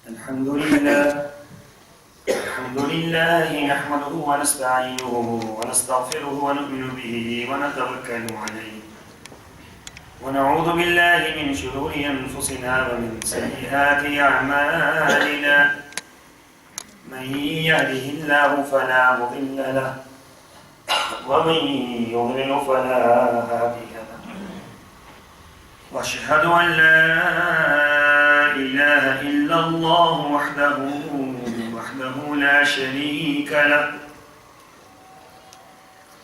الحمد لله نحمده ونستعينه ونستغفره ونؤمن به ونتوكل عليه ونعوذ بالله من شرور أنفسنا ومن سيئات أعمالنا من يهده الله فلا مضل له ومن يضلل فلا هادي له وأشهد أن لا إله إلا الله وحده لا شريك له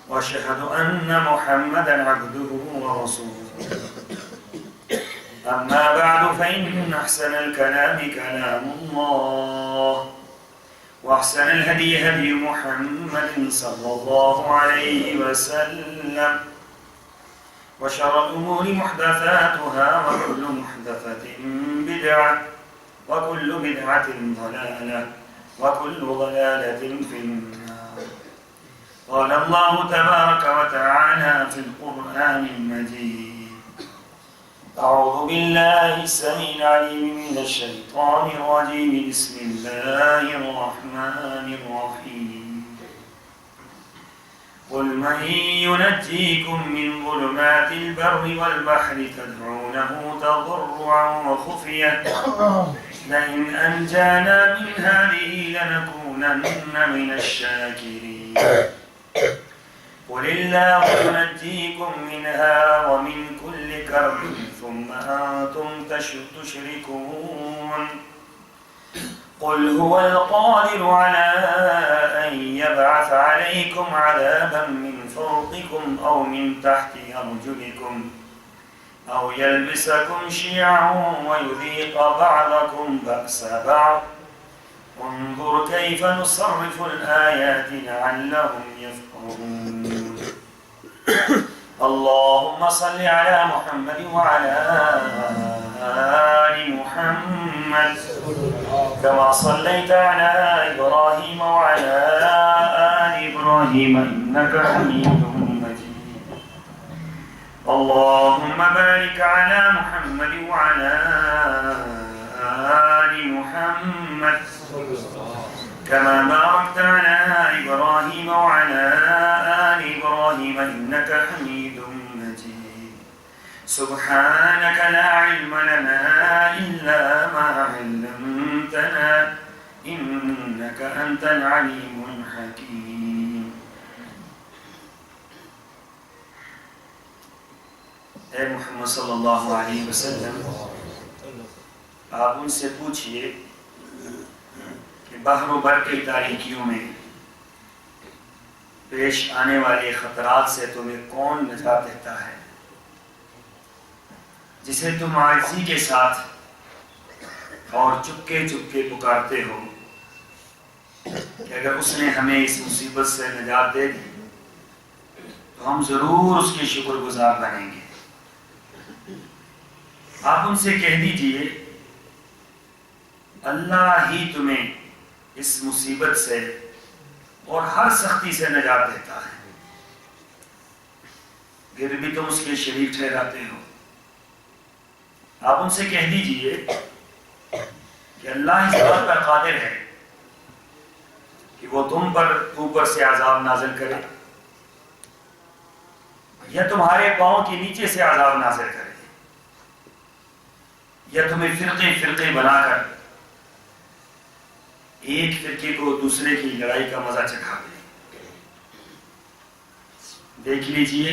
وأشهد أن محمدا عبده ورسوله أما بعد فإن أحسن الكلام كلام الله وأحسن الهدي هدي محمد صلى الله عليه وسلم وشر الأمور محدثاتها وكل محدثة بدعة وكل بدعة ضلالة وكل ضلالة في النار. قال الله تبارك وتعالى في القرآن المجيد: أعوذ بالله السميع العليم من الشيطان الرجيم بسم الله الرحمن الرحيم. قل من ينجيكم من ظلمات البر والبحر تدعونه تضرعا وخفية لئن أنجانا من هذه لنكونن من الشاكرين. قل الله ينجيكم منها ومن كل كرب ثم أنتم تشركون. قل هو القادر على أن يبعث عليكم عذابا من فوقكم أو من تحت أرجلكم أو يلبسكم شيعا ويذيق بعضكم بأس بعض. انظر كيف نصرف الآيات لعلهم يفقهون. اللهم صل على محمد وعلى آل محمد كما صليت على إبراهيم وعلى آل إبراهيم إنك حميد مجيد. اللهم بارك على محمد وعلى آل محمد كما باركت على إبراهيم وعلى آل إبراهيم إنك حميد مجيد. سبحانك لا علم لنا إلا ما علمتنا إنك أنت العليم الحكيم. اے محمد صلی اللہ علیہ وسلم، آپ ان سے پوچھئے کہ بحر و بر کی تاریکیوں میں پیش آنے والے خطرات سے تمہیں کون نجات دیتا ہے، جسے تم عاجزی کے ساتھ اور چپکے چپکے پکارتے ہو کہ اگر اس نے ہمیں اس مصیبت سے نجات دے دی تو ہم ضرور اس کے شکر گزار بنیں گے۔ آپ ان سے کہہ دیجئے اللہ ہی تمہیں اس مصیبت سے اور ہر سختی سے نجات دیتا ہے، پھر بھی تم اس کے شریک ٹھہراتے ہو۔ آپ ان سے کہہ دیجئے کہ اللہ اس بات پر قادر ہے کہ وہ تم پر اوپر سے عذاب نازل کرے یا تمہارے پاؤں کے نیچے سے عذاب نازل کرے یا تمہیں فرقے فرقے بنا کر ایک فرقے کو دوسرے کی لڑائی کا مزہ چکھا دے۔ دیکھ لیجئے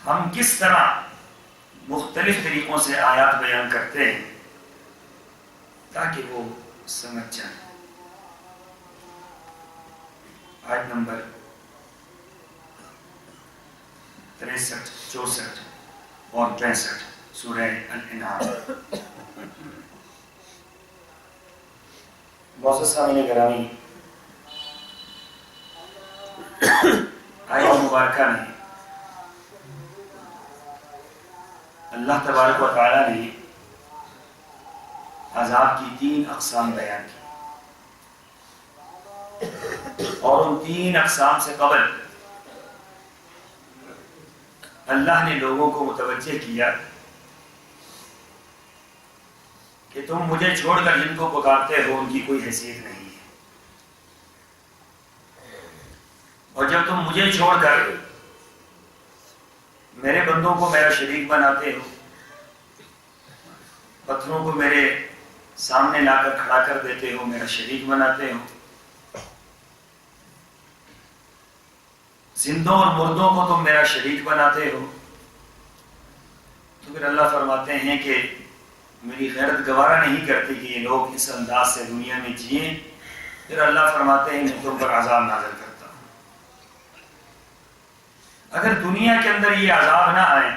ہم کس طرح مختلف طریقوں سے آیات بیان کرتے ہیں تاکہ وہ سمجھ جائیں۔ آیت نمبر 63، 64 اور 65 سورہ الانعام۔ معزز سامعین گرامی، آیت مبارکہ میں اللہ تبارک و تعالیٰ نے عذاب کی 3 اقسام بیان کی، اور ان 3 اقسام سے قبل اللہ نے لوگوں کو متوجہ کیا کہ تم مجھے چھوڑ کر جن کو پکارتے ہو ان کی کوئی حیثیت نہیں ہے، اور جب تم مجھے چھوڑ کر میرے بندوں کو میرا شریک بناتے ہو، پتھروں کو میرے سامنے لا کر کھڑا کر دیتے ہو، میرا شریک بناتے ہو، زندوں اور مردوں کو تم میرا شریک بناتے ہو، تو پھر اللہ فرماتے ہیں کہ میری غیرت گوارا نہیں کرتی کہ یہ لوگ اس انداز سے دنیا میں جئیں، پھر اللہ فرماتے ہیں میں تم پر عذاب نازل کرتا ہوں۔ اگر دنیا کے اندر یہ عذاب نہ آئے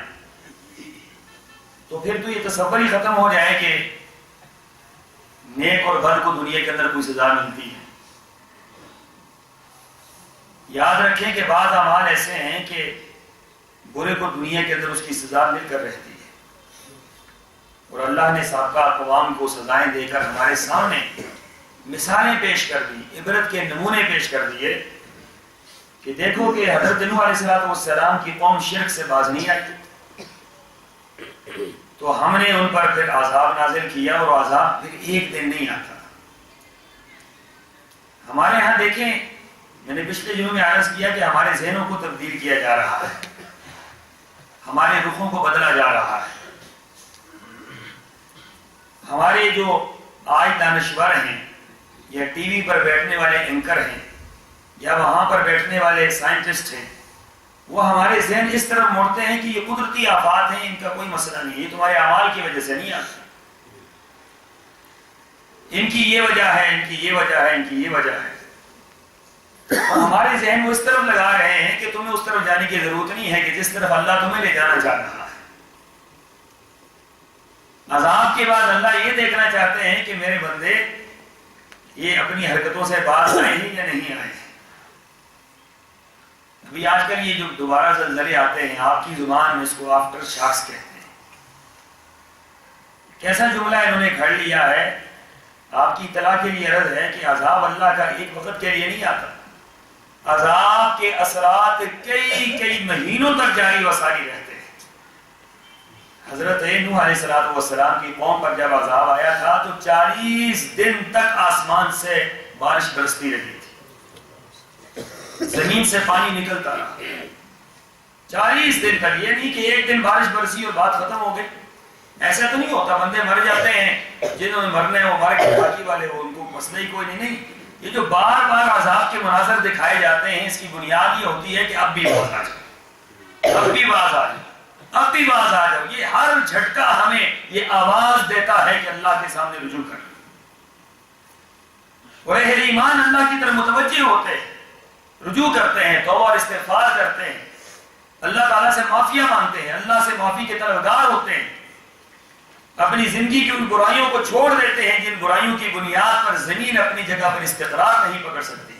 تو پھر تو یہ تصور ہی ختم ہو جائے کہ نیک اور بد کو دنیا کے اندر کوئی سزا ملتی ہے۔ یاد رکھیں کہ بعض اعمال ایسے ہیں کہ برے کو دنیا کے اندر اس کی سزا مل کر رہتی ہے، اور اللہ نے سابقہ اقوام کو سزائیں دے کر ہمارے سامنے مثالیں پیش کر دی، عبرت کے نمونے پیش کر دیے کہ دیکھو کہ حضرت نوح علیہ السلام کی قوم شرک سے باز نہیں آئی، تو ہم نے ان پر پھر عذاب نازل کیا، اور عذاب پھر ایک دن نہیں آتا۔ ہمارے ہاں دیکھیں، میں نے پچھلے دنوں میں عرض کیا کہ ہمارے ذہنوں کو تبدیل کیا جا رہا ہے، ہمارے رخوں کو بدلا جا رہا ہے۔ ہمارے جو آج دانشور ہیں یا ٹی وی پر بیٹھنے والے اینکر ہیں یا وہاں پر بیٹھنے والے سائنٹسٹ ہیں، وہ ہمارے ذہن اس طرف موڑتے ہیں کہ یہ قدرتی آفات ہیں، ان کا کوئی مسئلہ نہیں، یہ تمہارے اعمال کی وجہ سے نہیں آتا، ان کی یہ وجہ ہے، ان کی یہ وجہ ہے، ان کی یہ وجہ ہے۔ اور ہمارے ذہن وہ اس طرف لگا رہے ہیں کہ تمہیں اس طرف جانے کی ضرورت نہیں ہے کہ جس طرف اللہ تمہیں لے جانا چاہ رہا ہے۔ عذاب کے بعد اللہ یہ دیکھنا چاہتے ہیں کہ میرے بندے یہ اپنی حرکتوں سے باز آئے ہیں یا نہیں آئے ہیں۔ ابھی آج کل یہ جو دوبارہ زلزلے آتے ہیں، آپ کی زبان میں اس کو آفٹر شاکس کہتے ہیں۔ کیسا جملہ انہوں نے گھڑ لیا ہے، آپ کی اطلاع کے لیے عرض ہے کہ عذاب اللہ کا ایک وقت کے لیے نہیں آتا، عذاب کے اثرات کئی مہینوں تک جاری و ساری رہتے ہیں۔ حضرت نوح علیہ السلام کی قوم پر جب عذاب آیا تھا تو 40 دن تک آسمان سے بارش برستی رہی تھی، زمین سے پانی نکلتا رہا 40 دن تک۔ یہ نہیں کہ ایک دن بارش برسی اور بات ختم ہو گئی، ایسا تو نہیں ہوتا، بندے مر جاتے ہیں، جنہوں نے مرنے ہیں وہ مر کے باقی والے وہ ان کو مسئلہ ہی کوئی نہیں۔ یہ جو بار بار عذاب کے مناظر دکھائے جاتے ہیں، اس کی بنیاد یہ ہوتی ہے کہ اب بھی باز آ جاؤ، اب بھی باز آ جاؤ، اب بھی باز آ جاؤ۔ یہ ہر جھٹکا ہمیں یہ آواز دیتا ہے کہ اللہ کے سامنے رجوع کر، اور اہل ایمان اللہ کی طرف متوجہ ہوتے ہیں، رجوع کرتے ہیں، توبہ اور استغفار کرتے ہیں، اللہ تعالیٰ سے معافیاں مانگتے ہیں، اللہ سے معافی کے طلبگار ہوتے ہیں، اپنی زندگی کی ان برائیوں کو چھوڑ دیتے ہیں جن برائیوں کی بنیاد پر زمین اپنی جگہ پر استقرار نہیں پکڑ سکتی۔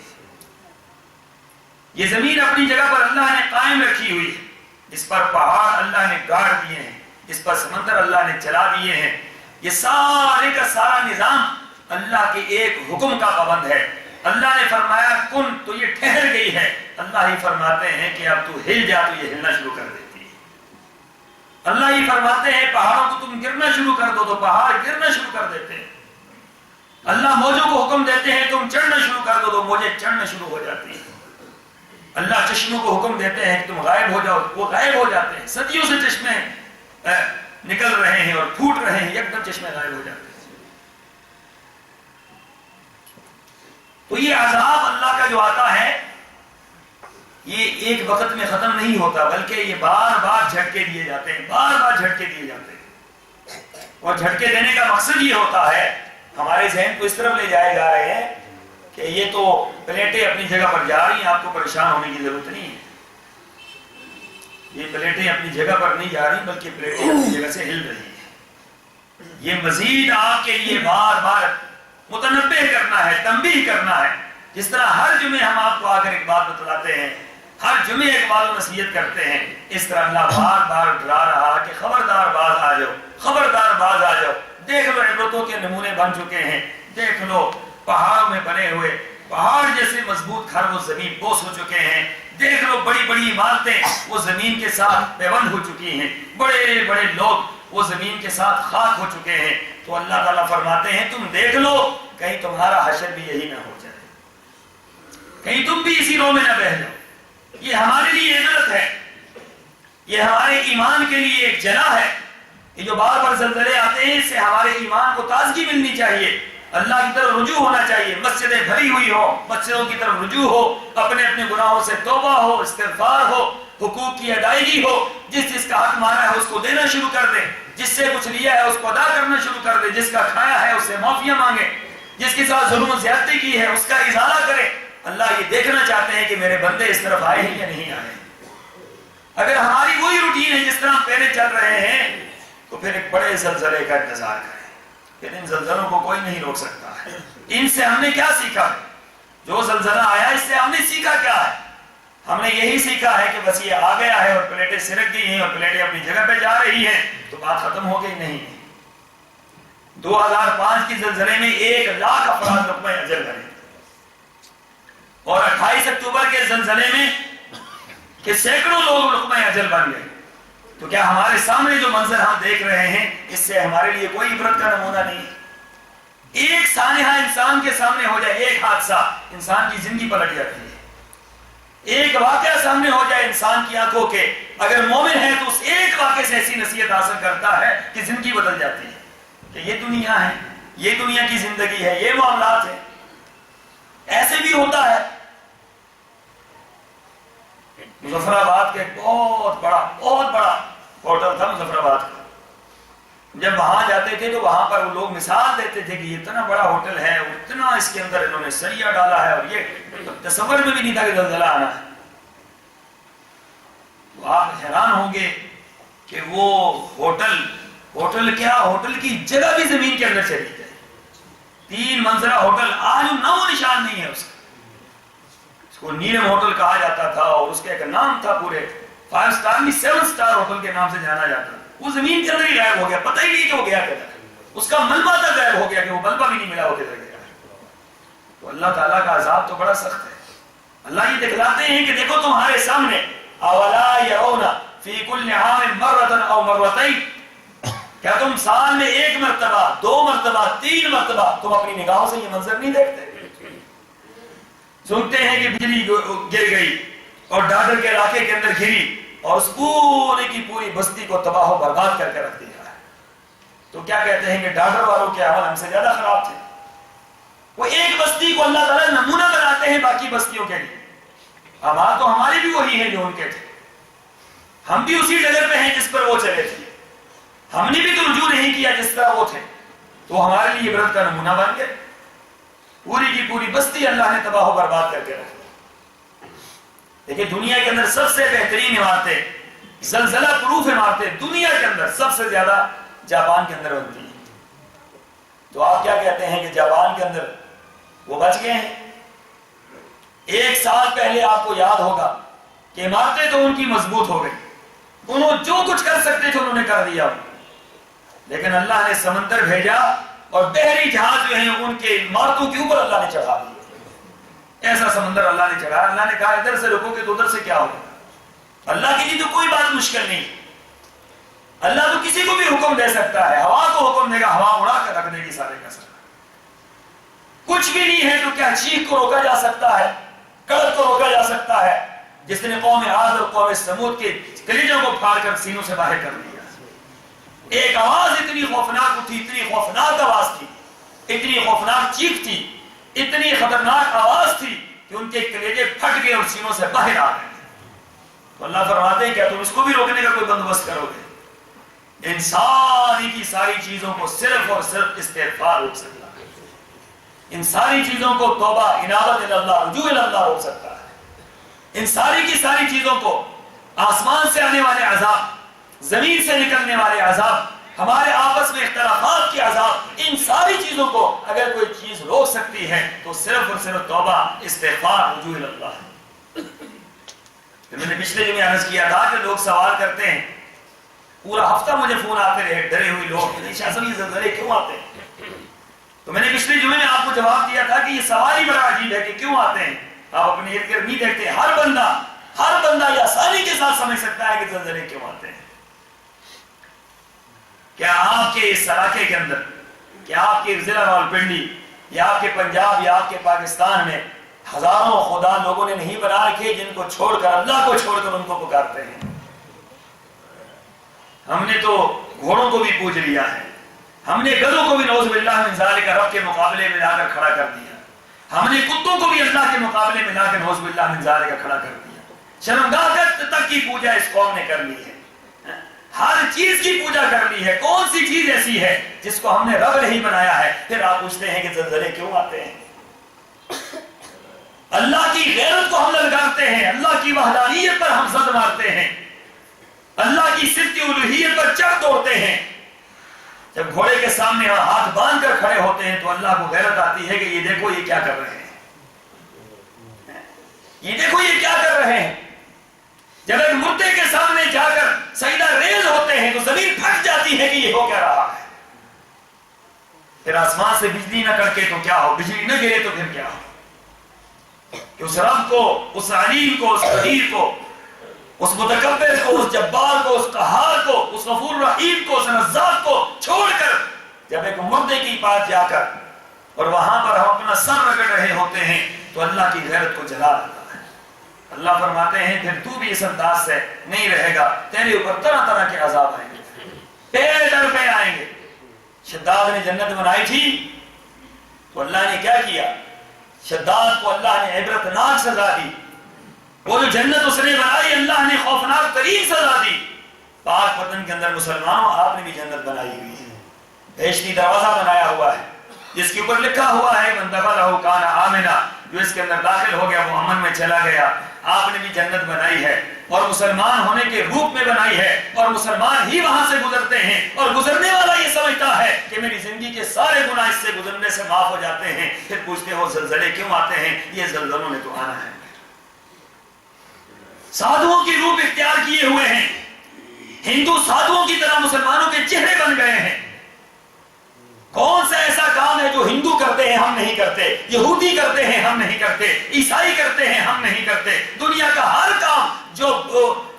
یہ زمین اپنی جگہ پر اللہ نے قائم رکھی ہوئی ہے، اس پر پہاڑ اللہ نے گاڑ دیے ہیں، اس پر سمندر اللہ نے چلا دیے ہیں، یہ سارے کا سارا نظام اللہ کے ایک حکم کا پابند ہے۔ اللہ نے فرمایا کن تو یہ ٹھہر گئی ہے، اللہ ہی فرماتے ہیں کہ اب تو ہل جا تو یہ ہلنا شروع کر دیتی ہے۔ اللہ ہی فرماتے ہیں پہاڑوں کو تم گرنا شروع کر دو تو پہاڑ گرنا شروع کر دیتے ہیں۔ اللہ موجوں کو حکم دیتے ہیں تم چڑھنا شروع کر دو تو موجیں چڑھنا شروع ہو جاتی ہیں۔ اللہ چشموں کو حکم دیتے ہیں کہ تم غائب ہو جاؤ، وہ غائب ہو جاتے ہیں۔ صدیوں سے چشمے نکل رہے ہیں اور پھوٹ رہے ہیں، یکدم چشمے غائب ہو جاتے ہیں۔ تو یہ عذاب اللہ کا جو آتا ہے یہ ایک وقت میں ختم نہیں ہوتا، بلکہ یہ بار بار جھٹکے دیے جاتے ہیں، بار بار جھٹکے دیے جاتے ہیں، اور جھٹکے دینے کا مقصد یہ ہوتا ہے ہمارے ذہن کو اس طرف لے جائے جا رہے ہیں کہ یہ تو پلیٹیں اپنی جگہ پر جا رہی ہیں، آپ کو پریشان ہونے کی ضرورت نہیں ہے، یہ پلیٹیں اپنی جگہ پر نہیں جا رہی بلکہ پلیٹیں اپنی جگہ سے ہل رہی ہیں۔ یہ مزید آپ کے لیے بار بار متنبہ کرنا ہے، تنبیہ کرنا ہے۔ جس طرح ہر جمعے ہم آپ کو آ کر ایک بات بتلاتے ہیں، ہر جمعے ایک بات و نصیحت کرتے ہیں، اس طرح اللہ بار بار ڈرا رہا کہ خبردار باز آ جاؤ، خبردار باز آ جاؤ۔ دیکھ لو عبرتوں کے نمونے بن چکے ہیں، دیکھ لو پہاڑوں میں بنے ہوئے پہاڑ جیسے مضبوط گھر وہ زمین بوس ہو چکے ہیں، دیکھ لو بڑی بڑی عمارتیں وہ زمین کے ساتھ پیوند ہو چکی ہیں، بڑے بڑے لوگ وہ زمین کے ساتھ خاک ہو چکے ہیں، تو اللہ تعالیٰ فرماتے ہیں تم دیکھ لو کہیں تمہارا حشر بھی یہی نہ ہو جائے، کہیں تم بھی اسی رو میں نہ بہہ جاؤ۔ یہ ہمارے لیے عبرت ہے، یہ ہمارے ایمان کے لیے ایک جلا ہے۔ یہ جو بار بار زلزلے آتے ہیں اس سے ہمارے ایمان کو تازگی ملنی چاہیے، اللہ کی طرف رجوع ہونا چاہیے، مسجدیں بھری ہوئی ہو، مسجدوں کی طرف رجوع ہو، اپنے اپنے گناہوں سے توبہ ہو، استغفار ہو، حقوق کی ادائیگی ہو، جس کا حق مارا ہے اس کو دینا شروع کر دے، جس سے کچھ لیا ہے اس کو ادا کرنا شروع کر دے، جس کا کھایا ہے اس سے معافیاں مانگے، جس کے ساتھ ظلم و زیادتی کی ہے اس کا ازالہ کرے۔ اللہ یہ دیکھنا چاہتے ہیں کہ میرے بندے اس طرف آئے ہیں یا نہیں آئے۔ اگر ہماری وہی روٹین ہے جس طرح ہم پہلے چل رہے ہیں تو پھر ایک بڑے زلزلے کا انتظار کریں، پھر ان زلزلوں کو کوئی نہیں روک سکتا ہے۔ ان سے ہم نے کیا سیکھا؟ جو زلزلہ آیا اس سے ہم نے سیکھا کیا ہے؟ ہم نے یہی سیکھا ہے کہ بس یہ آ گیا ہے اور پلیٹیں سرک گئی ہیں اور پلیٹیں اپنی جگہ پہ جا رہی ہیں تو بات ختم ہو گئی۔ نہیں، 2005 کی زلزلے میں 1,00,000 افراد لقمہ اجل بنے، اور 28 اکتوبر کے زلزلے میں کہ سینکڑوں لوگ لقمہ اجل بن گئے۔ تو کیا ہمارے سامنے جو منظر ہم دیکھ رہے ہیں اس سے ہمارے لیے کوئی عبرت کا نمونہ نہیں؟ ایک سانحہ انسان کے سامنے ہو جائے، ایک حادثہ، انسان کی زندگی پلٹ جاتی ہے۔ ایک واقعہ سامنے ہو جائے انسان کی آنکھوں کے، اگر مومن ہے تو اس ایک واقعے سے ایسی نصیحت حاصل کرتا ہے کہ زندگی بدل جاتی ہے کہ یہ دنیا ہے، یہ دنیا کی زندگی ہے، یہ معاملات ہیں۔ ایسے بھی ہوتا ہے۔ مظفر آباد کا ایک بہت بڑا ہوٹل تھا مظفر آباد کا۔ جب وہاں جاتے تھے تو وہاں پر وہ لوگ مثال دیتے تھے کہ یہ اتنا بڑا ہوٹل ہے، اتنا اس کے اندر انہوں نے سریا ڈالا ہے، اور یہ تصور میں بھی نہیں تھا کہ زلزلہ آنا ہے۔ تو آپ حیران ہوں گے کہ وہ ہوٹل کیا، ہوٹل کی جگہ بھی زمین کے اندر چلی گئی۔ 3 منزلہ ہوٹل، آج نام و نشان نہیں ہے اس کا۔ اس کو نیلم ہوٹل کہا جاتا تھا اور اس کا ایک نام تھا، پورے 5 سٹار نہیں 7 سٹار ہوٹل کے نام سے جانا جاتا تھا۔ وہ زمین کے اندر ہی غائب ہو گیا، پتہ ہی نہیں کہ وہ گیا کدھر، اس کا ملبہ تک غائب ہو گیا کہ وہ ملبہ بھی نہیں ملا وہ کدھر گیا۔ تو اللہ تعالیٰ کا عذاب تو بڑا سخت ہے۔ اللہ یہ دکھلاتے ہیں کہ دیکھو تمہارے سامنے، اولا یرون فی کل عام مرۃ او مرتین، کیا تم سال میں 1 مرتبہ، 2 مرتبہ، 3 مرتبہ تم اپنی نگاہوں سے یہ منظر نہیں دیکھتے؟ سنتے ہیں کہ بجلی گر گئی اور ڈاڈر کے علاقے کے اندر گری اور اس پوری کی پوری بستی کو تباہ و برباد کر کے رکھ دیا ہے۔ تو کیا کہتے ہیں کہ ڈاڈر والوں کے عمل ہم سے زیادہ خراب تھے۔ وہ ایک بستی کو اللہ تعالیٰ نمونہ بناتے ہیں باقی بستیوں کے لیے۔ ہمارا تو ہماری بھی وہی ہے جو ان کے تھے، ہم بھی اسی ڈگر پہ ہیں جس پر وہ چلے تھے، ہم نے بھی تو رجوع نہیں کیا جس طرح وہ تھے، تو ہمارے لیے عبرت کا نمونہ بن گئے۔ پوری کی پوری بستی اللہ نے تباہ و برباد کر کے رکھی۔ دیکھیں دنیا کے اندر سب سے بہترین عمارتیں، زلزلہ پروف عمارتیں دنیا کے اندر سب سے زیادہ جاپان کے اندر بنتی ہیں۔ تو آپ کیا کہتے ہیں کہ جاپان کے اندر وہ بچ گئے ہیں؟ 1 سال پہلے آپ کو یاد ہوگا کہ عمارتیں تو ان کی مضبوط ہو گئی، انہوں جو کچھ کر سکتے تھے انہوں نے کر دیا، لیکن اللہ نے سمندر بھیجا اور بحری جہاز جو ہیں ان کے عمارتوں کے اوپر اللہ نے چڑھا دیا۔ ایسا سمندر اللہ نے چڑھایا، اللہ نے کہا ادھر سے رکو گے تو ادھر سے کیا ہوگا؟ اللہ کے لیے تو کوئی بات مشکل نہیں، اللہ تو کسی کو بھی حکم دے سکتا ہے، ہوا کو حکم دے گا، ہوا اڑا کر رکھ دے گی سارے کا سارا۔ کچھ بھی نہیں ہے تو کیا چیخ کو روکا جا سکتا ہے، کڑک کو روکا جا سکتا ہے، جس نے قوم عاد اور قوم سمود کے کلیجوں کو پھاڑ کر سینوں سے باہر کر دیا۔ ایک آواز اتنی خوفناک تھی، اتنی خوفناک آواز تھی، اتنی خوفناک چیخ تھی، اتنی خطرناک آواز تھی کہ ان کے کلیجے پھٹ گئے اور سینوں سے باہر آ گئے۔ تو اللہ فرماتے ہیں کیا تم اس کو بھی روکنے کا کوئی بندوبست کرو گے؟ ان ساری کی ساری چیزوں کو صرف اور صرف استغفار روک سکتا ہے، ان ساری چیزوں کو توبہ، انابت اللہ، رجوع اللہ روک سکتا ہے، ان ساری کی ساری چیزوں کو آسمان سے آنے والے عذاب، زمین سے نکلنے والے عذاب، ہمارے آپس میں اختلافات کے عذاب، ان ساری چیزوں کو اگر کوئی چیز روک سکتی ہے تو صرف اور صرف توبہ، استغفار، رجوع اللہ ہے۔ میں نے پچھلے جمعے عرض کیا تھا کہ لوگ سوال کرتے ہیں، پورا ہفتہ مجھے فون آتے رہے ڈرے ہوئے لوگ، شاہ صاحب یہ زلزلے کیوں آتے ہیں؟ تو میں نے پچھلے جمعے میں آپ کو جواب دیا تھا کہ یہ سوال ہی بڑا عجیب ہے کہ کیوں آتے ہیں۔ آپ اپنے ارد گرد نہیں دیکھتے، ہر بندہ یہ آسانی کے ساتھ سمجھ سکتا ہے کہ زلزلے کیوں آتے ہیں۔ کیا آپ کے اس علاقے کے اندر کہ آپ کے ضلع راولپنڈی یا آپ کے پنجاب یا آپ کے پاکستان میں ہزاروں خدا لوگوں نے نہیں بنا رکھے جن کو چھوڑ کر اللہ کو چھوڑ کر ان کو پکارتے ہیں. ہم نے تو گھوڑوں کو بھی پوج لیا ہے, ہم نے گدھوں کو بھی نعوذ باللہ من ذالک رب کے مقابلے میں لا کر کھڑا کر دیا, ہم نے کتوں کو بھی اللہ کے مقابلے میں لا کر نعوذ باللہ من ذالک کھڑا کر دیا. شرمگاہ تک کی پوجا اس قوم نے کر لی ہے, ہر چیز کی پوجا کر لی ہے. کون سی چیز ایسی ہے جس کو ہم نے رب نہیں بنایا ہے؟ پھر آپ پوچھتے ہیں کہ زلزلے کیوں آتے ہیں؟ اللہ کی غیرت کو ہم للکارتے ہیں, اللہ کی وحدانیت پر ہم زد مارتے ہیں, اللہ کی صفت الوہیت پر چڑھ دوڑتے ہیں. جب گھوڑے کے سامنے ہاتھ باندھ کر کھڑے ہوتے ہیں تو اللہ کو غیرت آتی ہے کہ یہ دیکھو یہ کیا کر رہے ہیں, یہ دیکھو یہ کیا کر رہے ہیں. جب ایک مردے کے سامنے جا کر سجدہ ریز ہوتے ہیں تو زمین پھٹ جاتی ہے کہ یہ ہو کیا رہا ہے. پھر آسمان سے بجلی نہ کڑکے تو کیا ہو, بجلی نہ گرے تو پھر کیا ہو. کہ اس رب کو, اس علیم کو, اس قدیر کو, اس متکبر کو, اس جبار کو, اس قہار کو, اس غفور رحیم کو, اس رزاق کو چھوڑ کر جب ایک مردے کی پاس جا کر اور وہاں پر ہم اپنا سر رگڑ رہے ہوتے ہیں تو اللہ کی غیرت کو جلا دیتا ہے. اللہ فرماتے ہیں پھر تو بھی اس انداز سے نہیں رہے گا, تیرے اوپر طرح طرح کے عذاب آئیں گے, پیر در پہ آئیں گے. شداد نے جنت بنائی تھی تو اللہ نے کیا کیا؟ شداد کو اللہ نے عبرتناک سزا دی. وہ جو جنت اس نے بنائی اللہ نے خوفناک ترین سزا دی. پاک وطن کے اندر مسلمانوں آپ نے بھی جنت بنائی ہوئی ہے, بہشتی دروازہ بنایا ہوا ہے جس کے اوپر لکھا ہوا ہے من دخلہ کان آمنا, جو اس کے اندر داخل ہو گیا وہ امن میں چلا گیا. آپ نے بھی جنت بنائی ہے اور مسلمان ہونے کے روپ میں بنائی ہے, اور مسلمان ہی وہاں سے گزرتے ہیں, اور گزرنے والا یہ سمجھتا ہے کہ میری زندگی کے سارے گناہ اس سے گزرنے سے معاف ہو جاتے ہیں. پھر پوچھتے ہو زلزلے کیوں آتے ہیں؟ یہ زلزلوں نے تو آنا ہے. سادھوؤں کی روپ اختیار کیے ہوئے ہیں, ہندو سادھوؤں کی طرح مسلمانوں کے چہرے بن گئے ہیں. کون سا ایسا کام ہے جو ہندو کرتے ہیں ہم نہیں کرتے, یہودی کرتے ہیں ہم نہیں کرتے, عیسائی کرتے ہیں ہم نہیں کرتے. دنیا کا ہر کام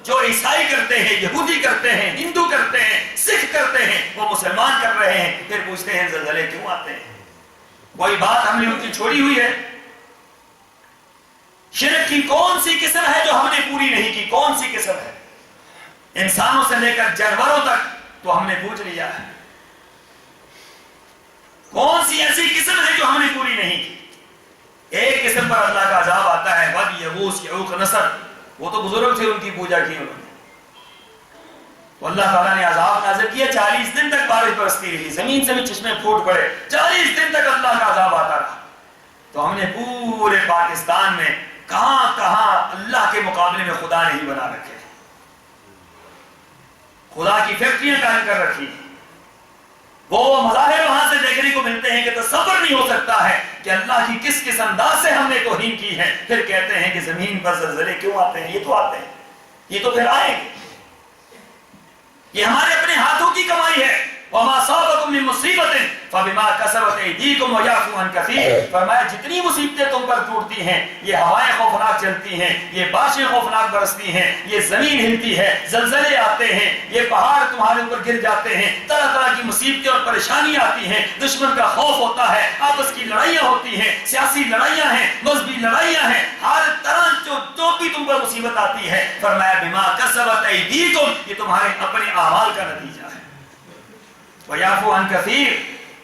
جو عیسائی کرتے ہیں, یہودی کرتے ہیں, ہندو کرتے ہیں, سکھ کرتے ہیں, وہ مسلمان کر رہے ہیں. پھر پوچھتے ہیں زلزلے کیوں آتے ہیں؟ کوئی بات ہم نے ان کی چھوڑی ہوئی ہے؟ شرک کی کون سی قسم ہے جو ہم نے پوری نہیں کی؟ کون سی قسم ہے؟ انسانوں سے لے کر جانوروں تک تو ہم نے پوچھ لیا ہے. کون سی ایسی قسم ہے جو ہم نے پوری نہیں کی؟ ایک قسم پر اللہ کا عذاب آتا ہے, ود, یغوث, یعوق, نصر. وہ تو بزرگ تھے, ان کی پوجا کی انہوں نے, تو اللہ تعالیٰ نے عذاب نازل کیا. 40 دن تک بارش برستی رہی, زمین سے بھی چشمے پھوٹ پڑے, 40 دن تک اللہ کا عذاب آتا رہا. تو ہم نے پورے پاکستان میں کہاں کہاں اللہ کے مقابلے میں خدا نہیں بنا رکھے, خدا کی فیکٹریاں قائم کر رکھی. وہ مظاہر وہاں سے دیکھنے کو ملتے ہیں کہ تصور نہیں ہو سکتا ہے کہ اللہ کی کس کس انداز سے ہم نے توہین کی ہے. پھر کہتے ہیں کہ زمین پر زلزلے کیوں آتے ہیں؟ یہ تو آتے ہیں, یہ تو پھر آئیں گے, یہ ہمارے اپنے ہاتھوں کی کمائی ہے. وَمَا أَصَابَكُم مِّن مُّصِيبَةٍ فَبِمَا كَسَبَتْ أَيْدِيكُمْ وَيَعْفُو عَن كَثِيرٍ. فرمایا جتنی مصیبتیں تم پر ٹوٹتی ہیں, یہ ہوائیں خوفناک چلتی ہیں, یہ بارشیں خوفناک برستی ہیں, یہ زمین ہلتی ہے, زلزلے آتے ہیں, یہ پہاڑ تمہارے اوپر گر جاتے ہیں, طرح طرح کی مصیبتیں اور پریشانیاں آتی ہیں, دشمن کا خوف ہوتا ہے, آپس کی لڑائیاں ہوتی ہیں, سیاسی لڑائیاں ہیں, مذہبی لڑائیاں ہیں, ہر طرح جو بھی تم پر مصیبت آتی ہے, فرمایا بِمَا كَسَبَتْ أَيْدِيكُمْ, یہ تمہارے اپنے اعمال کا نتیجہ ہے. وَيَعْفُو عَن كَثِيرٍ,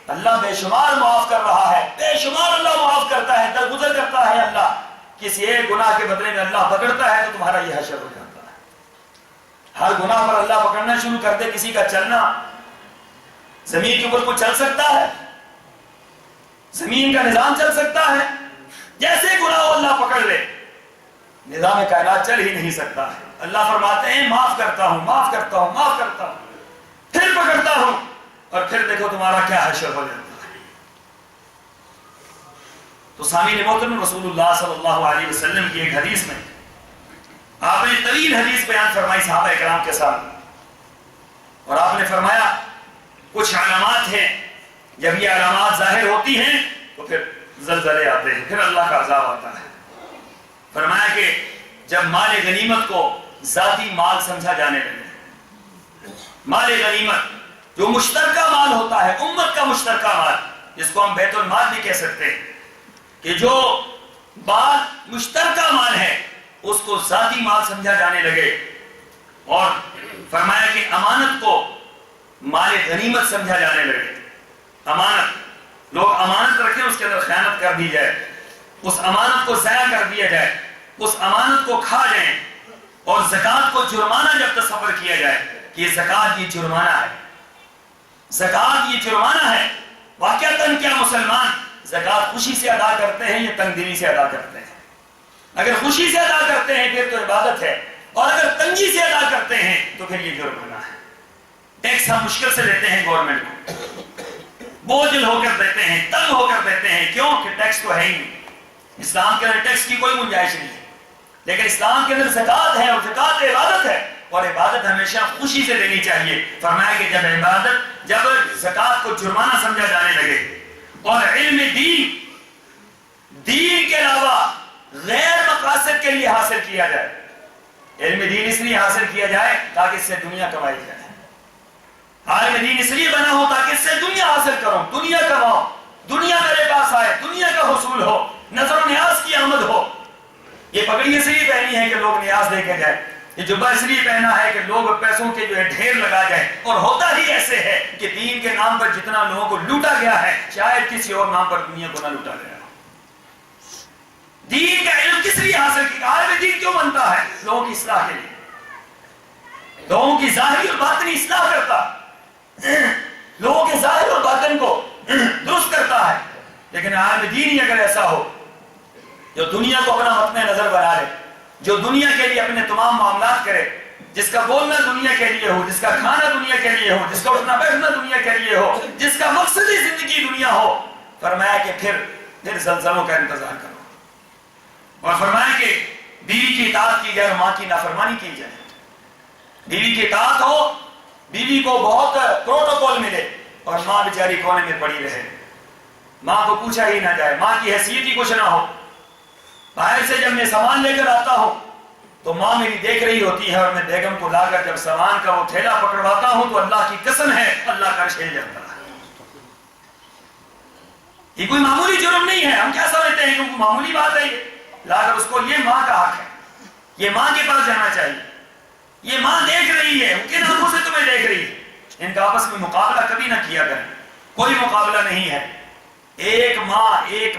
اللہ بے شمار معاف کر رہا ہے, بے شمار اللہ معاف کرتا ہے, درگزر کرتا ہے. اللہ کسی ایک گناہ کے بدلے میں اللہ پکڑتا ہے تو تمہارا یہ حشر ہو جاتا ہے. ہر گناہ پر اللہ پکڑنا شروع کر دے, کسی کا چلنا, زمین کے اوپر کوئی چل سکتا ہے؟ زمین کا نظام چل سکتا ہے؟ جیسے گناہ ہو اللہ پکڑ لے, نظام کائنات چل ہی نہیں سکتا ہے. اللہ فرماتے ہیں معاف کرتا ہوں, معاف کرتا ہوں, معاف کرتا ہوں, پھر پکڑتا ہوں, اور پھر دیکھو تمہارا کیا حشر ہو جاتا ہے. تو سامعین محترم, رسول اللہ صلی اللہ علیہ وسلم کی ایک حدیث میں آپ نے طویل حدیث بیان فرمائی صحابہ کرام کے ساتھ, اور آپ نے فرمایا کچھ علامات ہیں, جب یہ علامات ظاہر ہوتی ہیں تو پھر زلزلے آتے ہیں, پھر اللہ کا عذاب آتا ہے. فرمایا کہ جب مال غنیمت کو ذاتی مال سمجھا جانے لگے, مال غنیمت جو مشترکہ مال ہوتا ہے، امت کا مشترکہ مال، جس کو ہم بیت المال بھی کہہ سکتے ہیں، کہ جو مال مشترکہ مال ہے اس کو ذاتی مال سمجھا جانے لگے، اور فرمایا کہ امانت کو مال غنیمت سمجھا جانے لگے۔ امانت، لوگ امانت رکھیں، اس کے اندر خیانت کر دی جائے، اس امانت کو ضائع کر دیا جائے، اس امانت کو کھا جائیں، اور زکوٰۃ کو جرمانہ جب تصور کیا جائے کہ یہ زکوٰۃ یہ جرمانہ ہے، زکوٰۃ یہ جرمانہ ہے۔ واقعتاً کیا مسلمان زکوٰۃ خوشی سے ادا کرتے ہیں یا تنگ دلی سے ادا کرتے ہیں؟ اگر خوشی سے ادا کرتے ہیں پھر تو عبادت ہے، اور اگر تنگی سے ادا کرتے ہیں تو پھر یہ جرمانہ ہے۔ ٹیکس ہم مشکل سے دیتے ہیں گورنمنٹ کو، بوجھل ہو کر دیتے ہیں، تنگ ہو کر دیتے ہیں، کیوں کہ ٹیکس تو ہے ہی نہیں۔ اسلام کے اندر ٹیکس کی کوئی گنجائش نہیں ہے، لیکن اسلام کے اندر زکوٰۃ ہے، اور زکوٰۃ عبادت ہے، اور عبادت ہمیشہ خوشی سے دینی چاہیے۔ فرمایا کہ جب زکوٰۃ کو جرمانہ سمجھا جانے لگے، اور علم دین کے علاوہ غیر مقاصد کے لیے حاصل کیا جائے، علم دین اس لیے حاصل کیا جائے تاکہ اس سے دنیا کمائی جائے، عالم دین اس لیے بنا ہو تاکہ اس سے دنیا حاصل کرو، دنیا کماؤ، دنیا میرے پاس آئے، دنیا کا حصول ہو، نظر و نیاز کی آمد ہو۔ یہ پگڑی اس لیے پہنی ہے کہ لوگ نیاز دیکھے جائے، یہ جبہ اس لیے پہنا ہے کہ لوگ پیسوں کے جو ہے ڈھیر لگا جائے، اور ہوتا ہی ایسے ہے کہ دین کے نام پر جتنا لوگوں کو لوٹا گیا ہے شاید کسی اور نام پر دنیا کو نہ لوٹا گیا۔ دین کا علم کس لیے حاصل کیا؟ عالم دین کیوں بنتا ہے؟ لوگوں کی اصلاح کے لیے، لوگوں کی ظاہری اور باطنی اصلاح کرتا، لوگوں کے ظاہر اور باطن کو درست کرتا ہے۔ لیکن عالم دین ہی اگر ایسا ہو جو دنیا کو اپنا متن نظر بنا لے، جو دنیا کے لیے اپنے تمام معاملات کرے، جس کا بولنا دنیا کے لیے ہو، جس کا کھانا دنیا کے لیے ہو، جس کا اٹھنا بیٹھنا دنیا کے لیے ہو، جس کا مقصد ہی زندگی دنیا ہو، فرمایا کہ پھر زلزلوں کا انتظار کرو، اور فرمایا کہ بیوی کی اطاعت کی جائے اور ماں کی نافرمانی کی جائے۔ بیوی کی اطاعت ہو، بیوی کو بہت پروٹوکول ملے، اور ماں بیچاری کونے میں پڑی رہے، ماں کو پوچھا ہی نہ جائے، ماں کی حیثیت ہی کچھ نہ ہو۔ باہر سے جب میں سامان لے کر آتا ہوں تو ماں میری دیکھ رہی ہوتی ہے، اور میں بیگم کو لا کر جب سامان کا وہ تھیلا پکڑواتا ہوں تو اللہ کی قسم ہے اللہ کا عرش ہل جاتا ہے۔ یہ کوئی معمولی جرم نہیں ہے، ہم کیا سمجھتے ہیں کہ وہ معمولی بات ہے، یہ لا کر اس کو، یہ ماں کا حق ہے، یہ ماں کے پاس جانا چاہیے، یہ ماں دیکھ رہی ہے، ان کے آنکھوں سے تمہیں دیکھ رہی ہے۔ ان کا آپس میں مقابلہ کبھی نہ کیا کریں، کوئی مقابلہ نہیں ہے۔ ایک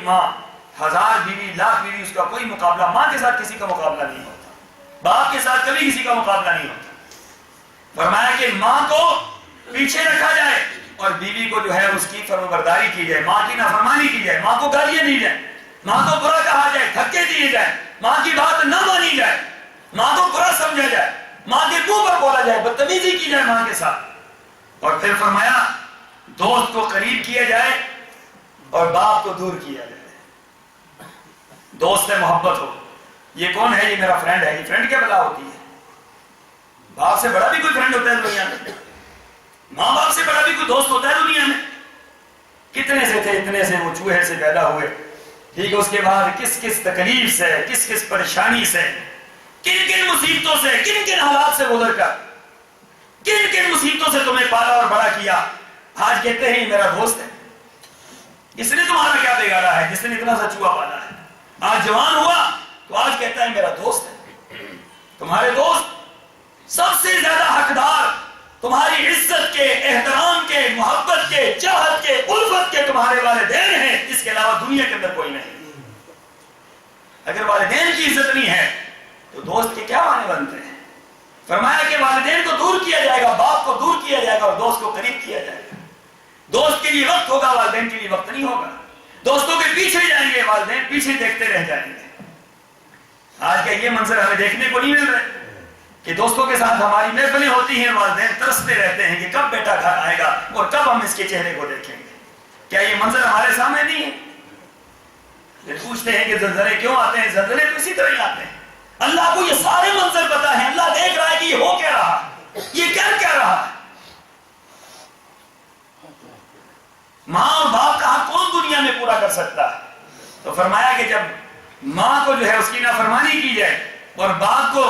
ماں، ہزار بیوی، لاکھ بیوی، اس کا کوئی مقابلہ، ماں کے ساتھ کسی کا مقابلہ نہیں ہوتا، باپ کے ساتھ کبھی کسی کا مقابلہ نہیں ہوتا۔ فرمایا کہ ماں کو پیچھے رکھا جائے اور بیوی کو جو ہے اس کی فرمانبرداری کی جائے، ماں کی نافرمانی کی جائے، ماں کو گالیاں دی جائیں، ماں کو برا کہا جائے، دھکے دیے جائیں، ماں کی بات نہ مانی جائے، ماں کو برا سمجھا جائے، ماں کے منہ پر بولا جائے، بدتمیزی کی جائے ماں کے ساتھ۔ اور پھر فرمایا دوست کو قریب کیا جائے اور باپ کو دور کیا جائے۔ دوست سے محبت ہو، یہ کون ہے؟ یہ میرا فرینڈ ہے۔ یہ فرینڈ کیا بلا ہوتی ہے؟ باپ سے بڑا بھی کوئی فرینڈ ہوتا ہے دنیا میں؟ ماں باپ سے بڑا بھی کوئی دوست ہوتا ہے دنیا میں؟ کتنے سے تھے، اتنے سے وہ چوہے سے پیدا ہوئے، ٹھیک ہے، اس کے بعد کس کس تکلیف سے، کس کس پریشانی سے، کن کن مصیبتوں سے، کن کن حالات سے گزر کر، کن کن مصیبتوں سے تمہیں پالا اور بڑا کیا، آج کہتے ہیں میرا دوست ہے۔ اس نے تمہارا کیا بگاڑا ہے جس نے اتنا سا چوہا پالا ہے؟ آج جوان ہوا تو آج کہتا ہے میرا دوست ہے۔ تمہارے دوست سب سے زیادہ حقدار تمہاری عزت کے، احترام کے، محبت کے، چاہت کے، الفت کے تمہارے والدین ہیں، اس کے علاوہ دنیا کے اندر کوئی نہیں۔ اگر والدین کی عزت نہیں ہے تو دوست کے کیا معنی بنتے ہیں؟ فرمایا کہ والدین کو دور کیا جائے گا، باپ کو دور کیا جائے گا، اور دوست کو قریب کیا جائے گا۔ دوست کے لیے وقت ہوگا، والدین کے لیے وقت نہیں ہوگا۔ دوستوں کے پیچھے جائیں گے، والدین پیچھے دیکھتے رہ جائیں گے۔ آج کا یہ منظر ہمیں دیکھنے کو نہیں مل رہا کہ دوستوں کے ساتھ ہماری محفلیں ہوتی ہیں، والدین ترستے رہتے ہیں کہ کب بیٹا گھر آئے گا اور کب ہم اس کے چہرے کو دیکھیں گے۔ کیا یہ منظر ہمارے سامنے نہیں ہے؟ پھر پوچھتے ہیں کہ زلزلے کیوں آتے ہیں؟ زلزلے تو اسی طرح ہی آتے ہیں۔ اللہ کو یہ سارے منظر پتا ہے، اللہ دیکھ رہا ہے کہ یہ ہو کیا رہا، یہ کیا رہا ہے۔ ماں اور باپ کا حق کون دنیا میں پورا کر سکتا ہے؟ تو فرمایا کہ جب ماں کو جو ہے اس کی نافرمانی کی جائے اور باپ کو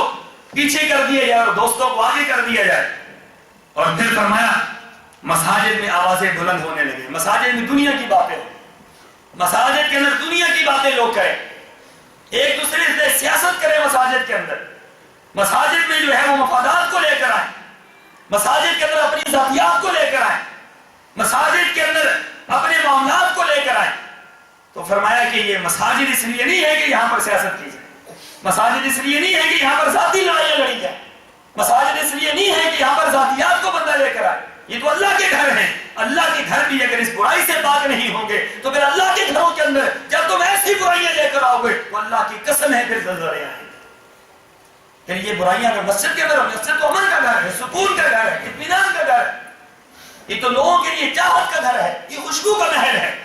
پیچھے کر دیا جائے اور دوستوں کو آگے کر دیا جائے، اور پھر فرمایا مساجد میں آوازیں بلند ہونے لگے، مساجد میں دنیا کی باتیں ہوں، مساجد کے اندر دنیا کی باتیں لوگ کریں، ایک دوسرے سے سیاست کریں مساجد کے اندر، مساجد میں جو ہے وہ مفادات کو لے کر آئیں، مساجد کے اندر اپنی ذاتیات کو لے کر آئیں، مساجد کے اندر اپنے معاملات کو لے کر آئیں۔ تو فرمایا کہ یہ مساجد اس لیے نہیں ہے کہ یہاں پر سیاست کی جائے، مساجد اس لیے نہیں ہے کہ یہاں پر ذاتی لڑائیاں لڑی جائیں، مساجد اس لیے نہیں ہے کہ یہاں پر ذاتیات کو بندہ لے کر آئے، یہ تو اللہ کے گھر ہیں، اللہ کے گھر بھی اگر اس برائی سے پاک نہیں ہوں گے تو پھر اللہ کے گھروں کے اندر جب تم ایسی برائیاں لے کر آؤ گے تو اللہ کی قسم ہے پھر زلزلے آئیں گے۔ پھر یہ برائیاں اگر مسجد کے اندر، مسجد تو امن کا گھر ہے، سکون کا گھر ہے، اطمینان کا گھر ہے، یہ تو لوگوں کے لیے چاہت کا گھر ہے، یہ خوشبو کا محل ہے۔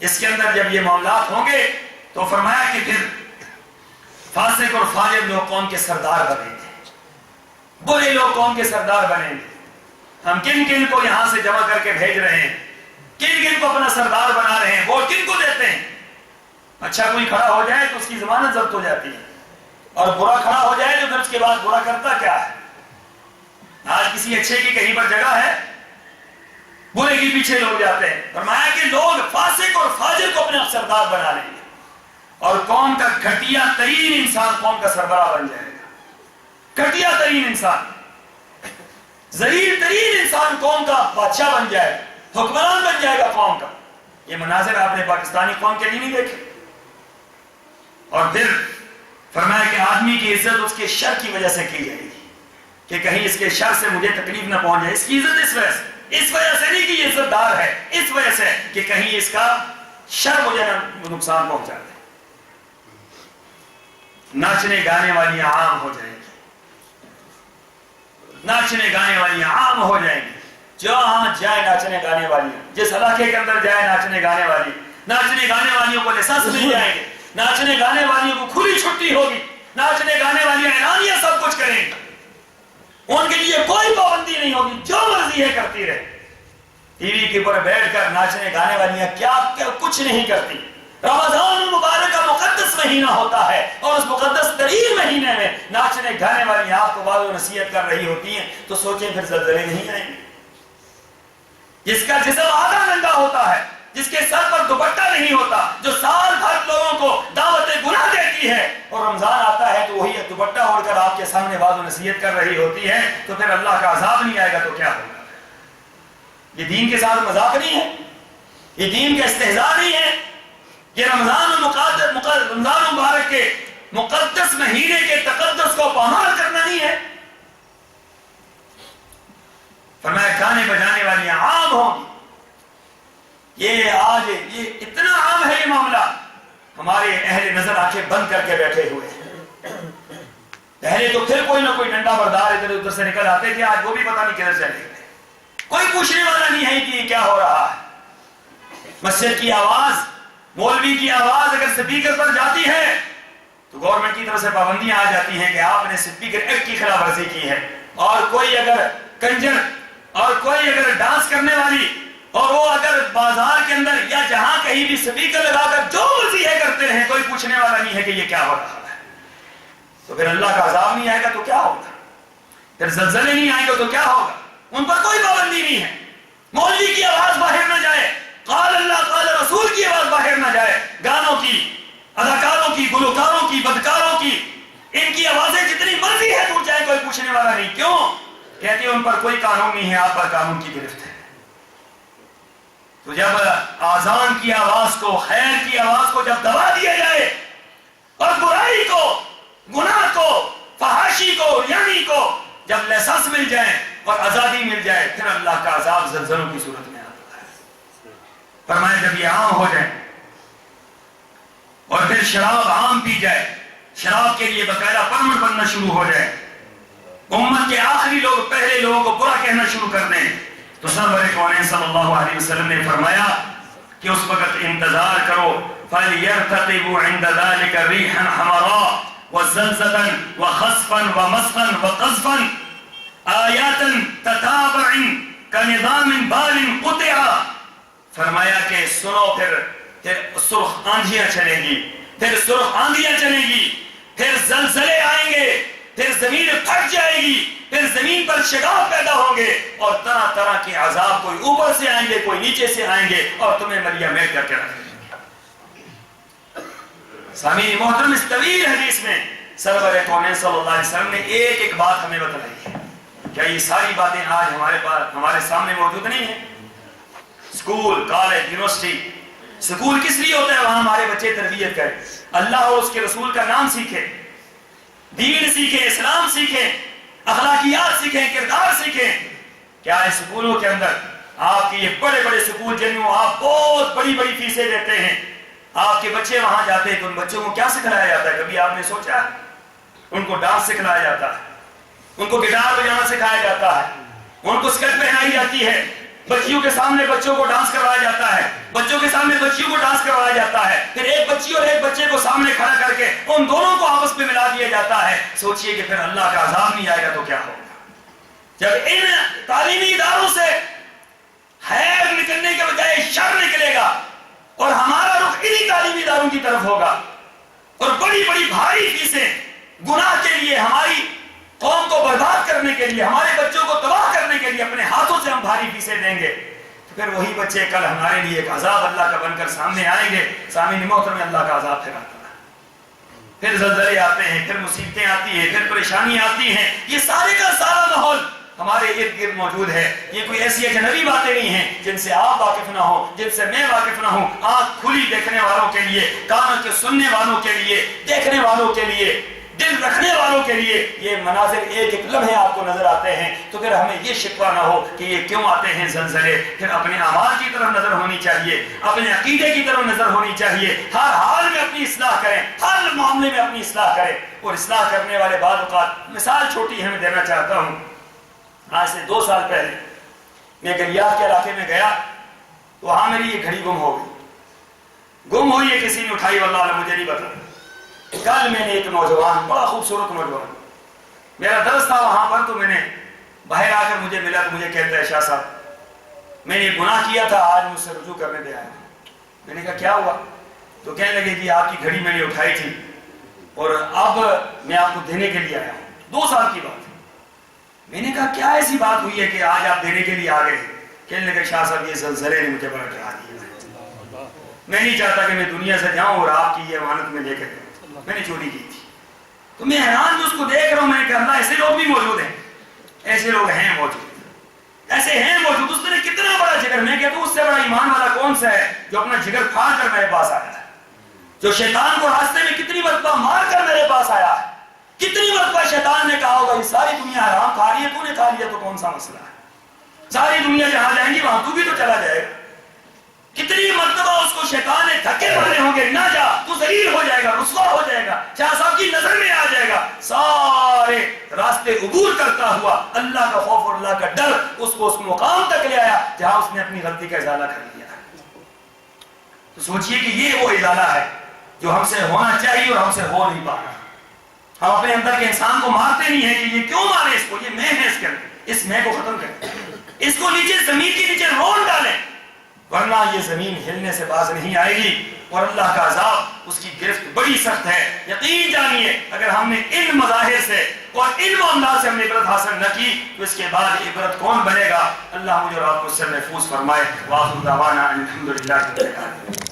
اس کے اندر جب یہ معاملات ہوں گے تو فرمایا کہ پھر فاسق اور فاجر لوگ قوم کے سردار بنیں گے، برے لوگ قوم کے سردار بنیں گے۔ ہم کن کن کو یہاں سے جمع کر کے بھیج رہے ہیں، کن کن کو اپنا سردار بنا رہے ہیں، ووٹ کن کو دیتے ہیں؟ اچھا کوئی کھڑا ہو جائے تو اس کی ضمانت ضبط ہو جاتی ہے، اور برا کھڑا ہو جائے تو پھر اس کے بعد برا کرتا کیا ہے؟ آج کسی اچھے کی کہیں پر جگہ ہے، برے کے پیچھے لوگ جاتے ہیں۔ فرمایا کہ لوگ فاسق اور فاجر کو اپنے سردار بنا لیں گے، اور قوم کا گھٹیا ترین انسان قوم کا سربراہ بن جائے گا، گھٹیا ترین انسان، ذلیل ترین انسان قوم کا بادشاہ بن جائے، حکمران بن جائے گا قوم کا۔ یہ مناظر آپ نے پاکستانی قوم کے لیے نہیں دیکھے۔ اور پھر فرمایا کہ آدمی کی عزت اس کے شر کی وجہ سے کی جائے گی، کہ کہیں اس کے شر سے مجھے تکلیف نہ پہنچ جائے۔ اس کی عزت اس وجہ سے نہیں کہ یہ عزت دار ہے، اس وجہ سے کہ کہیں اس کا شر مجھے نقصان پہنچا دے۔ ناچنے گانے والیاں عام ہو جائیں گی، ناچنے گانے والیاں عام ہو جائیں گی، جہاں جائے ناچنے گانے والیاں، جس علاقے کے اندر جائے ناچنے گانے والی، ناچنے گانے والیوں کو لائسنس مل جائیں گے، ناچنے گانے والیوں کو کھلی چھٹی ہوگی، ناچنے گانے والیاں اعلانیہ سب کچھ کریں گی، ان کے لیے کوئی پابندی نہیں ہوگی، جو مرضی ہے کرتی رہے۔ ٹی وی کے اوپر بیٹھ کر ناچنے گانے والیاں کیا کچھ نہیں کرتی۔ رمضان المبارک کا مقدس مہینہ ہوتا ہے، اور اس مقدس ترین مہینے میں ناچنے گانے والی آپ کو بعض نصیحت کر رہی ہوتی ہیں، تو سوچیں پھر زلزلے نہیں آئیں گے۔ جس کا جسم آدھا ننگا ہوتا ہے، جس کے سر پر دوپٹہ نہیں ہوتا، جو سال بھر لوگوں کو دعوت گناہ دیتی ہے، اور رمضان آتا ہے تو وہی دوپٹہ اوڑھ کر آپ کے سامنے بعض نصیحت کر رہی ہوتی ہے، تو پھر اللہ کا عذاب نہیں آئے گا تو کیا ہوگا؟ یہ دین کے ساتھ مذاق نہیں ہے، یہ دین کا استہزاء نہیں ہے، یہ رمضان مبارک کے مقدس مہینے کے تقدس کو پامال کرنا نہیں ہے۔ فرمایا گانے بجانے والی عام ہوں گی۔ یہ آج یہ اتنا عام ہے یہ معاملہ، ہمارے اہل نظر آنکھیں بند کر کے بیٹھے ہوئے ہیں۔ پہلے تو پھر کوئی نہ کوئی ڈنڈا بردار ادھر ادھر سے نکل آتے تھے، آج وہ بھی پتہ نہیں کدھر چلے گئے، کوئی پوچھنے والا نہیں ہے کہ یہ کیا ہو رہا ہے۔ مسجد کی آواز، مولوی کی آواز اگر سپیکر پر جاتی ہے تو گورنمنٹ کی طرف سے پابندیاں آ جاتی ہیں کہ آپ نے سپیکر ایکٹ کی خلاف ورزی کی ہے، اور کوئی اگر کنجر اور کوئی اگر ڈانس کرنے والی اور وہ اگر بازار کے اندر یا جہاں کہیں بھی سپیکر لگا کر جو مرضی ہے کرتے رہیں، کوئی پوچھنے والا نہیں ہے کہ یہ کیا ہو رہا ہے، تو پھر اللہ کا عذاب نہیں آئے گا تو کیا ہوگا؟ پھر زلزلے نہیں آئیں گے تو کیا ہوگا؟ ان پر کوئی پابندی نہیں ہے۔ مولوی کی آواز باہر نہ جائے، قال اللہ قال رسول کی آواز باہر نہ جائے، گانوں کی، اداکاروں کی، گلوکاروں کی، بدکاروں کی، ان کی آوازیں جتنی مرضی ہے ٹوٹ جائے، کوئی پوچھنے والا نہیں۔ کیوں؟ کہتے ہیں ان پر کوئی قانون نہیں ہے، آپ پر قانون کی گرفت ہے۔ تو جب آذان کی آواز کو، خیر کی آواز کو جب دبا دیا جائے، اور برائی کو، گناہ کو، فحاشی کو، یعنی کو جب لائسنس مل جائے اور آزادی مل جائے، پھر اللہ کا عذاب زلزلوں کی صورت میں آتا ہے۔ فرمایا جب یہ عام ہو جائے اور پھر شراب عام پی جائے، شراب کے لیے باقاعدہ پرمٹ بننا شروع ہو جائے، امت کے آخری لوگ پہلے لوگوں کو برا کہنا شروع کر دیں، تو سرور کونین صلی اللہ علیہ وسلم نے فرمایا کہ اس وقت انتظار کرو، فَلْيَرْتَقِبُوا عِنْدَ ذَلِكَ رِيحًا حَمَرَاءً وَزَلْزَلًا وَخَسْفًا وَمَسْخًا وَقَذْفًا آیاتًا تَتَابَعٍ كَنِظَامٍ بَالٍ قُطِعًا۔ فرمایا کہ سنو، پھر سرخ آندھیاں چلیں گی، پھر سرخ آندھیاں چلیں گی، پھر زلزلے آئیں گے، پھر زمین پھٹ جائے گی، پھر زمین پر شگاف پیدا ہوں گے اور طرح طرح کے عذاب کوئی اوپر سے آئیں گے کوئی نیچے سے آئیں گے اور تمہیں مریا میٹ کر کے رکھ دیں گے۔ سامعین محترم، اس طویل حدیث میں سرور کونین صلی اللہ علیہ وسلم نے ایک ایک بات ہمیں بتلائی ہے۔ کیا یہ ساری باتیں آج ہمارے سامنے موجود نہیں ہیں؟ اسکول، کالج، یونیورسٹی، اسکول کس لیے ہوتا ہے؟ وہاں ہمارے بچے تربیت کریں، اللہ اور اس کے رسول کا نام سیکھیں، دین سیکھیں، اسلام سیکھیں، اخلاقیات سیکھیں، کردار سیکھیں۔ کیا ہے سکولوں کے اندر آپ کے یہ بڑے بڑے سکول جن میں آپ بہت بڑی بڑی فیسیں دیتے ہیں، آپ کے بچے وہاں جاتے ہیں تو ان بچوں کو کیا سکھلایا جاتا ہے؟ کبھی آپ نے سوچا؟ ان کو ڈانس سکھلایا جاتا ہے، ان کو گٹار بجانا سکھایا جاتا ہے، ان کو اسکرٹ پہنائی جاتی ہے، بچیوں کے سامنے بچوں کو ڈانس کروایا جاتا ہے، بچوں کے سامنے بچیوں کو ڈانس کروایا جاتا ہے، پھر ایک بچی اور ایک بچے کو سامنے کھڑا کر کے ان دونوں کو آپس میں ملا دیا جاتا ہے۔ سوچئے کہ پھر اللہ کا عذاب نہیں آئے گا تو کیا ہوگا؟ جب ان تعلیمی اداروں سے خیر نکلنے کے بجائے شر نکلے گا اور ہمارا رخ انہی تعلیمی اداروں کی طرف ہوگا اور بڑی بڑی بھاری فیسیں گناہ کے لیے، ہماری قوم کو برباد کرنے کے لیے، ہمارے بچوں کو تباہ کرنے کے لیے اپنے ہاتھوں سے ہم بھاری فیسیں دیں گے، تو پھر وہی بچے کل ہمارے لیے ایک عذاب اللہ کا بن کر سامنے آئیں گے۔ سامعین محترم، اللہ کا عذاب پھر آتا ہے، پھر زلزلے آتے ہیں، پھر مصیبتیں آتی ہیں، پھر پریشانی آتی ہیں۔ یہ سارے کا سارا ماحول ہمارے ارد گرد موجود ہے۔ یہ کوئی ایسی اجنبی باتیں نہیں ہیں جن سے آپ واقف نہ ہو، جن سے میں واقف نہ ہوں۔ آنکھ کھلی دیکھنے والوں کے لیے، کان کے سننے والوں کے لیے، دیکھنے والوں کے لیے، دل رکھنے والوں کے لیے یہ مناظر ایک ایک لمحے آپ کو نظر آتے ہیں۔ تو پھر ہمیں یہ شکوہ نہ ہو کہ یہ کیوں آتے ہیں زلزلے۔ پھر اپنے اعمال کی طرف نظر ہونی چاہیے، اپنے عقیدے کی طرف نظر ہونی چاہیے، ہر حال میں اپنی اصلاح کریں، ہر معاملے میں اپنی اصلاح کریں۔ اور اصلاح کرنے والے بعض اوقات، مثال چھوٹی ہے میں دینا چاہتا ہوں۔ آج سے 2 سال پہلے میں گلیات کے علاقے میں گیا، وہاں میری یہ گھڑی گم ہو گئی۔ گم ہوئی ہے، کسی نے اٹھائی، واللہ عالم مجھے نہیں پتا۔ کل میں نے ایک نوجوان، بڑا خوبصورت نوجوان، میرا درس تھا وہاں پر، تو میں نے باہر آ کر مجھے ملا تو مجھے کہتا ہے شاہ صاحب میں نے گناہ کیا تھا، آج مجھ سے رجوع کرنے دے آیا۔ میں نے کہا کیا ہوا؟ تو کہنے لگے جی آپ کی گھڑی میں نے اٹھائی تھی اور اب میں آپ کو دینے کے لیے آیا ہوں۔ 2 سال کی بات ہے۔ میں نے کہا کیا ایسی بات ہوئی ہے کہ آج آپ دینے کے لیے آ گئے؟ کہنے لگے شاہ صاحب یہ زلزلے نے مجھے بڑا ڈرا دیا، میں نہیں چاہتا کہ میں دنیا سے جاؤں اور آپ کی یہ امانت میں لے کے جاؤں، میں نے چوری کی تھی۔ تو میں حیران جو اس کو دیکھ رہا ہوں، میں نے کہا اللہ ایسے لوگ بھی موجود ہیں، ایسے لوگ ہیں موجود، ایسے ہیں موجود۔ اس نے کتنا بڑا جگر، میں کہتا ہوں اس سے بڑا ایمان والا کون سا ہے جو اپنا جگر پھاڑ کر میرے پاس آیا ہے، جو شیطان کو راستے میں کتنی مرتبہ مار کر میرے پاس آیا ہے۔ کتنی مرتبہ شیطان نے کہا ہوگا یہ ساری دنیا حرام کھا رہی ہے، تو نے کھا لیا تو کون سا مسئلہ ہے، ساری دنیا جہاں جائیں گی وہاں تو بھی تو چلا جائے گا۔ کتنی مرتبہ اس کو شیطان نے دھکے مارے ہوں گے، نہ جا تو ذلیل ہو جائے گا، رسوا ہو جائے گا، شاہ صاحب کی نظر میں آ جائے گا۔ سارے راستے عبور کرتا ہوا اللہ کا خوف اور اللہ کا ڈر اس کو اس مقام تک لے آیا جہاں اس نے اپنی غلطی کا ازالہ کر لیا۔ تو سوچئے کہ یہ وہ ازالہ ہے جو ہم سے ہونا چاہیے اور ہم سے ہو نہیں پا رہا۔ ہم اپنے اندر کے انسان کو مارتے نہیں ہیں کہ یہ کیوں مارے اس کو، یہ میں ہے اس کے اندر، اس میں کو ختم کریں، اس کو نیچے زمین کے نیچے رون ڈالیں، ورنہ یہ زمین ہلنے سے باز نہیں آئے گی اور اللہ کا عذاب، اس کی گرفت بڑی سخت ہے۔ یقین جانیے اگر ہم نے ان مظاہر سے اور ان معاملات سے ہم نے عبرت حاصل نہ کی تو اس کے بعد عبرت کون بنے گا؟ اللہ مجھے اور آپ کو اس سے محفوظ فرمائے۔ وآخر دعوانا الحمدللہ رب العالمین۔